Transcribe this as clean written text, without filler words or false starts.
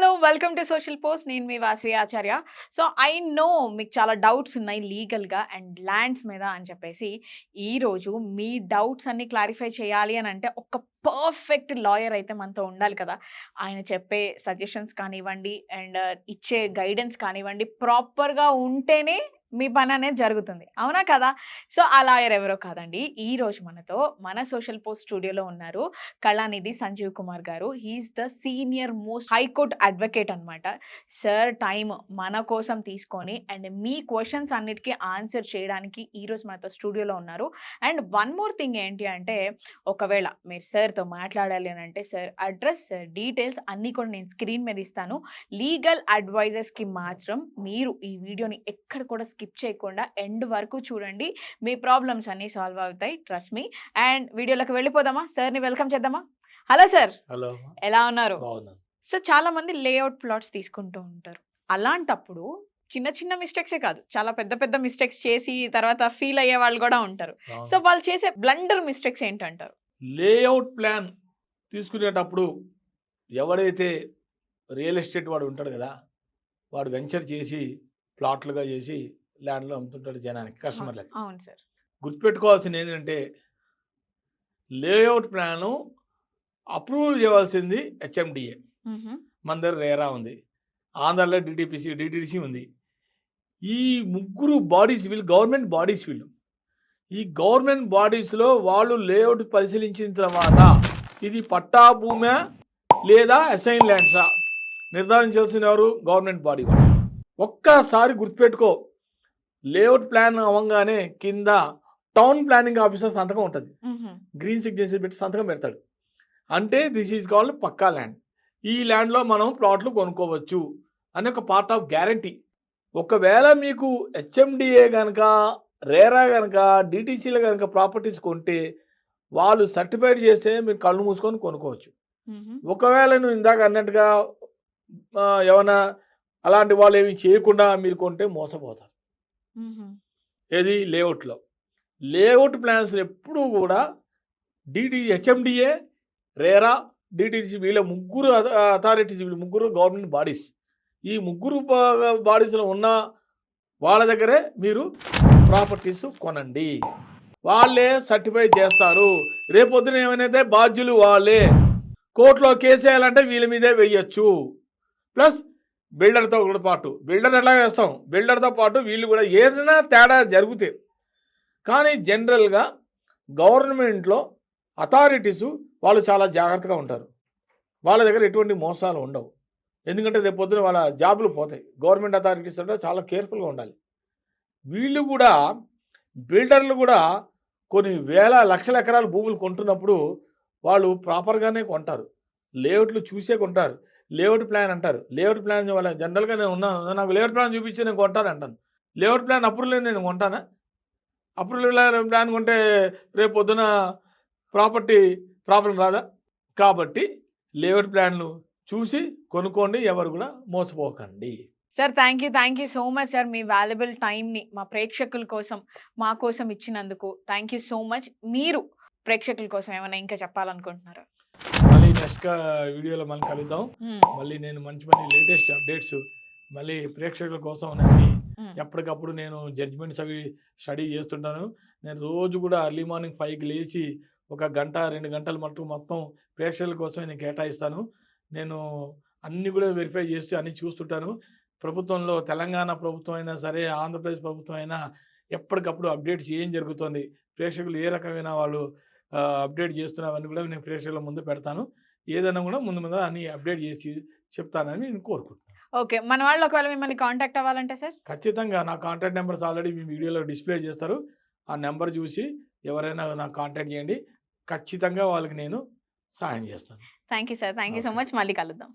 Hello welcome to social post. నేను మీ వాసవి ఆచార్య. So I know మీకు చాలా డౌట్స్ ఉన్నాయి లీగల్గా అండ్ ల్యాండ్స్ మీద అని చెప్పేసి ఈరోజు మీ డౌట్స్ అన్ని క్లారిఫై చేయాలి అని అంటే ఒక పర్ఫెక్ట్ లాయర్ అయితే మనతో ఉండాలి కదా. ఆయన చెప్పే సజెషన్స్ కానివ్వండి అండ్ ఇచ్చే గైడెన్స్ కానివ్వండి ప్రాపర్గా ఉంటేనే మీ పని అనేది జరుగుతుంది, అవునా కదా. సో ఆ లాయర్ ఎవరో కాదండి, ఈ రోజు మనతో మన సోషల్ పోస్ట్ స్టూడియోలో ఉన్నారు Kalanithi Sanjeev Kumar garu. He is the senior most high court advocate అనమాట. సార్ టైం మన కోసం తీసుకొని అండ్ మీ క్వశ్చన్స్ అన్నిటికీ ఆన్సర్ చేయడానికి ఈరోజు మనతో స్టూడియోలో ఉన్నారు. అండ్ వన్ మోర్ థింగ్ ఏంటి అంటే, ఒకవేళ మీరు సార్తో మాట్లాడాలి అని అంటే సార్ అడ్రస్, సార్ డీటెయిల్స్ అన్నీ కూడా నేను స్క్రీన్ మీద ఇస్తాను. లీగల్ అడ్వైజర్స్కి మాత్రం మీరు ఈ వీడియోని ఎక్కడ కూడా స్కిప్ చేయకుండా ఎండ్ వరకు చూడండి, మీ ప్రాబ్లమ్స్ అన్నీ సాల్వ్ అవుతాయి, ట్రస్ట్ మీ. అండ్ వీడియోలోకి వెళ్ళిపోదామా, సార్ని వెల్కమ్ చేద్దామా. Hello sir. హలో, ఎలా ఉన్నారు? బాగున్నాను. సార్ చాలా మంది లేఅవుట్ ప్లాట్స్ తీసుకుంటూ ఉంటారు. అలాంటప్పుడు చిన్న చిన్న మిస్టేక్సే కాదు, చాలా పెద్ద పెద్ద మిస్టేక్స్ చేసి తర్వాత ఫీల్ అయ్యే వాళ్ళు కూడా ఉంటారు. సో వాళ్ళు చేసే బ్లండర్ మిస్టేక్స్ ఏంటంటారు? లేఅవుట్ ప్లాన్ తీసుకునేటప్పుడు ఎవడైతే రియల్ ఎస్టేట్ వాడు ఉంటాడు కదా, వాడు వెంచర్ చేసి ప్లాట్లుగా చేసి ల్యాండ్లో అమ్ముతుంటాడు జనానికి, కస్టమర్లకి. అవును సార్. గుర్తుపెట్టుకోవాల్సింది ఏంటంటే, లేఅవుట్ ప్లాను అప్రూవల్ చేయవలసింది హెచ్ఎండిఏ. మన దగ్గర రేరా ఉంది, ఆంధ్రాలో డిటిడిసి ఉంది. ఈ ముగ్గురు బాడీస్ వీళ్ళు గవర్నమెంట్ బాడీస్. వీళ్ళు ఈ గవర్నమెంట్ బాడీస్లో వాళ్ళు లేఅవుట్ పరిశీలించిన తర్వాత ఇది పట్టా భూమే లేదా అసైన్ ల్యాండ్సా నిర్ధారించాల్సిన ఎవరు? Government body. ఒక్కసారి గుర్తుపెట్టుకో, లేఅవుట్ ప్లాన్ అవ్వగానే కింద టౌన్ ప్లానింగ్ ఆఫీసర్ సంతకం ఉంటుంది, గ్రీన్ సిగ్నేచర్ పెట్టి సంతకం పెడతాడు. అంటే దిస్ ఈజ్ కాల్డ్ పక్కా ల్యాండ్. ఈ ల్యాండ్లో మనం ప్లాట్లు కొనుక్కోవచ్చు అనే ఒక పార్ట్ ఆఫ్ గ్యారంటీ. ఒకవేళ మీకు హెచ్ఎండిఏ కనుక, రేరా కనుక, డిటీసీలో కనుక ప్రాపర్టీస్ కొంటే వాళ్ళు సర్టిఫైడ్ చేస్తే మీరు కళ్ళు మూసుకొని కొనుక్కోవచ్చు. ఒకవేళ నువ్వు ఇందాక అన్నట్టుగా ఏమైనా అలాంటి వాళ్ళు ఏమి చేయకుండా మీరు కొంటే మోసపోతారు. ఏది లేఅవుట్లో లేఅవుట్ ప్లాన్స్ ఎప్పుడూ కూడా హెచ్ఎండిఏ, రేరా, డిటిసి వీళ్ళ ముగ్గురు అథారిటీస్, వీళ్ళు ముగ్గురు గవర్నమెంట్ బాడీస్. ఈ ముగ్గురు బాడీస్లో ఉన్న వాళ్ళ దగ్గరే మీరు ప్రాపర్టీస్ కొనండి. వాళ్ళే సర్టిఫై చేస్తారు. రేపొద్దున ఏమైనా బాధ్యులు వాళ్ళే. కోర్టులో కేసు వేయాలంటే వీళ్ళ మీదే వేయచ్చు. ప్లస్ బిల్డర్తో కూడా పాటు, బిల్డర్ ఎట్లా వేస్తాం, బిల్డర్తో పాటు వీళ్ళు కూడా ఏదైనా తేడా జరిగితే. కానీ జనరల్గా గవర్నమెంట్లో అథారిటీసు వాళ్ళు చాలా జాగ్రత్తగా ఉంటారు. వాళ్ళ దగ్గర ఎటువంటి మోసాలు ఉండవు. ఎందుకంటే రేపు పొద్దున వాళ్ళ జాబులు పోతాయి. గవర్నమెంట్ అథారిటీస్ అంటే చాలా కేర్ఫుల్గా ఉండాలి. వీళ్ళు కూడా, బిల్డర్లు కూడా కొన్ని వేల లక్షల ఎకరాల భూములు కొంటున్నప్పుడు వాళ్ళు ప్రాపర్గానే కొంటారు, లేఅవుట్లు చూసే కొంటారు. లేఅవుట్ ప్లాన్ అంటారు. లేఅవుట్ ప్లాన్ వాళ్ళ జనరల్గా నేను ఉన్నాను, నాకు లేఅవుట్ ప్లాన్ చూపించి నేను కొంటాను అంటాను. లేఅవుట్ ప్లాన్ అప్రూవల్ నేను కొంటానా? అప్రూవల్ ప్లాన్ కొంటే రేపు పొద్దున ప్రాపర్టీ ప్రాబ్లం రాదా? కాబట్టి లేఅవుట్ ప్లాన్లు చూసి కొనుక్కోండి, ఎవరు కూడా మోసపోకండి. Sir thank you so much sir. మీ వాల్యుబుల్ టైంని మా ప్రేక్షకుల కోసం, మా కోసం ఇచ్చినందుకు థ్యాంక్ యూ సో మచ్. మీరు ప్రేక్షకుల కోసం ఏమైనా ఇంకా చెప్పాలనుకుంటున్నారా? మళ్ళీ నెక్స్ట్ వీడియోలో మనం కలుద్దాం. మళ్ళీ నేను మంచి లేటెస్ట్ అప్డేట్స్ మళ్ళీ ప్రేక్షకుల కోసం అన్ని ఎప్పటికప్పుడు నేను జడ్జిమెంట్స్ అవి స్టడీ చేస్తుంటాను. నేను రోజు కూడా ఎర్లీ మార్నింగ్ 5కి లేచి 1 గంట 2 గంటల మటుకు మొత్తం ప్రేక్షకుల కోసమే నేను కేటాయిస్తాను. నేను అన్నీ కూడా వెరిఫై చేసి అన్నీ చూస్తుంటాను. ప్రభుత్వంలో తెలంగాణ ప్రభుత్వం అయినా సరే, ఆంధ్రప్రదేశ్ ప్రభుత్వం అయినా ఎప్పటికప్పుడు అప్డేట్స్ ఏం జరుగుతుంది, ప్రేక్షకులు ఏ రకమైన వాళ్ళు అప్డేట్ చేస్తున్నవన్నీ కూడా నేను ప్రేక్షకుల ముందు పెడతాను. ఏదైనా కూడా ముందు అన్ని అప్డేట్ చేసి చెప్తానని నేను కోరుకుంటున్నాను. ఓకే, మన వాళ్ళు ఒకవేళ మిమ్మల్ని కాంటాక్ట్ అవ్వాలంటే సార్? ఖచ్చితంగా నా కాంటాక్ట్ నెంబర్స్ ఆల్రెడీ మీ వీడియోలో డిస్ప్లే చేస్తారు. ఆ నెంబర్ చూసి ఎవరైనా నాకు కాంటాక్ట్ చేయండి, ఖచ్చితంగా వాళ్ళకి నేను సహాయం చేస్తాను. Thank you sir, thank you so much. మళ్ళీ కలుద్దాం.